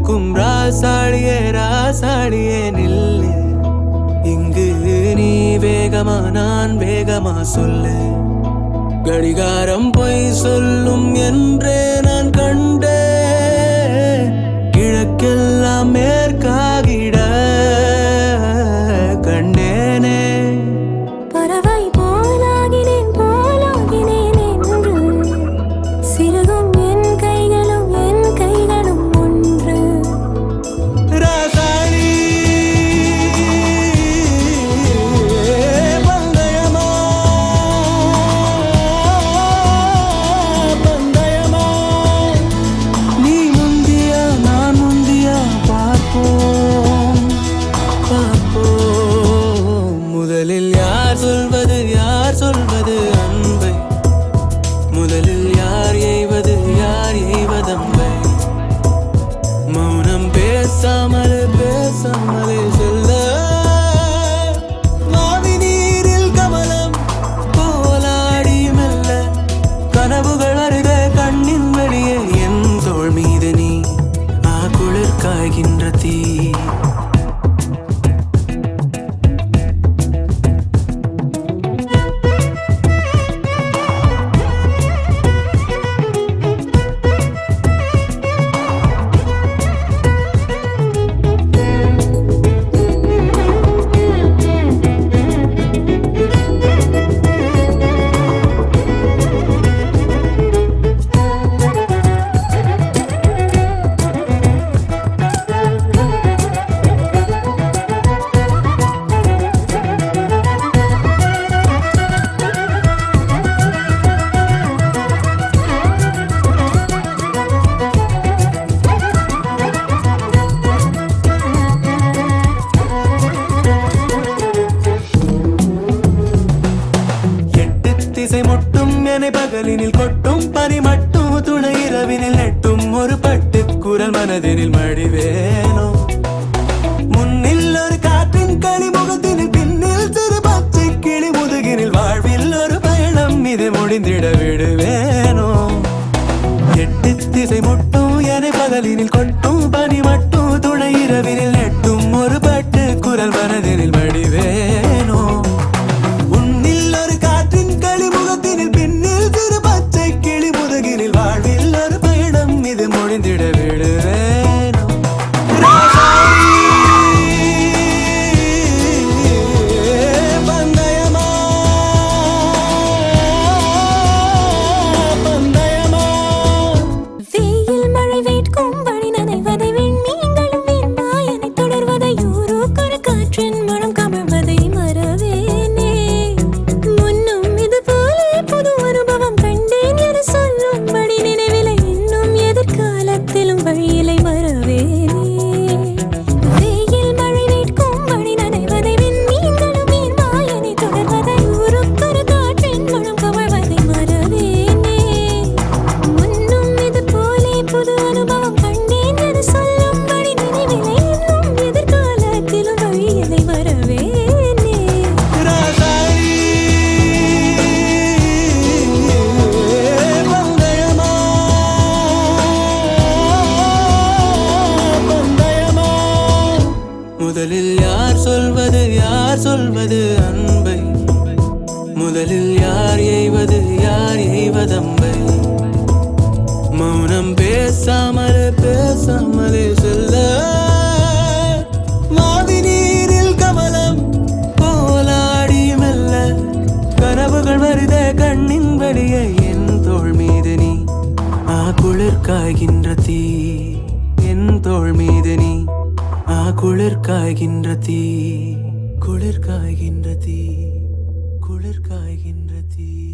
இருக்கும் ராசாடியே ராசாடியே நில்லு. இங்கு நீ வேகமா நான் வேகமா சொல்லு. கடிகாரம் பொய் சொல்லும் என்றே நான் கண்டே. கிழக்கெல்லாம் மேற்காகிட கண்டேனே. பறவை போலாகினேன் போலாகினேன் என்று சிறுகும் என் கைகளும் ஒன்று. ராசாடி பந்தயமா பந்தயமா. நீ முந்தியா நான் முந்தியா பார்ப்போம் பார்ப்போம். முதலில் யார் சொல்வது அன்பை. முதலில் யார் எய்வதம்பை. மௌனம் பேசாமலே சொல்ல. மாவி நீரில் கமலம் போலாடி மெல்ல. கனவுகள் அருகே கண்ணின் வெளியே என் தோள் மீது நீ. குளிர் காய்கின்ற தீ. திசை முட்டும் என்னை பகலினில் கொட்டும் பனி மட்டும் துணை இரவினில் நெட்டும் ஒரு பட்டு குரல் மனதினில் மடிவேனோ. முன்னில் ஒரு காற்றின் களி முகத்தினில் பின்னில் சிறு பச்சை கிளி முதுகினில் வாழ்வில் ஒரு பயணம் இது முடிந்திட விடுவேனோ. எட்டு திசை முட்டும் என்னை பகலினில் கொட்டும் பனி மட்டும் துணை இரவினில் நெட்டும் ஒரு பட்டு குரல் மனதினில் மடிவேனோ. முடிந்திட விடுவேனோ. பந்தயமா பந்தயமா. வெயில் மழை வேட்கும் வழி நனைவதை விண்மீன்களும் வெண்மாயனை தொடர்வதை ஊரோக்கொரு காற்றின் மனம் கமழ்வதை மறவேனே. முன்னும் இது போல புது அனுபவம் கண்டேன் என சொல்லும்படி நினைவிலை. காலத்திலும் வழியிலை மறவேனே. வெயில் மழை வேட்கும் வழி நனைவதை விண்மீன்களும் மாயனை தொடர்வதை ஊருக்கொரு காற்றின் மனம் கமழ்வதை மறவேனே. முன்னும் இது போலே புது அனுபவம் கண்டேன் என சொல்லும்படி நினைவிலை. இன்னும் எதிர்காலத்திலும் வழியிலை மறவேனே. முதலில் யார் சொல்வது அன்பை. முதலில் யார் எய்வதம்பை. மௌனம் பேசாமலே சொல்ல. மாவி நீரில் கமலம் போலாடி மெல்ல. கனவுகள் வருதே கண்ணின் வெளியே என் தோள் மீது நீ. குளிர் காய்கின்ற தீ. என் தோள் மீது நீ. குளிர் காய்கின்ற தீ. குளிர் காய்கின்ற தீ. குளிர் காய்கின்ற தீ.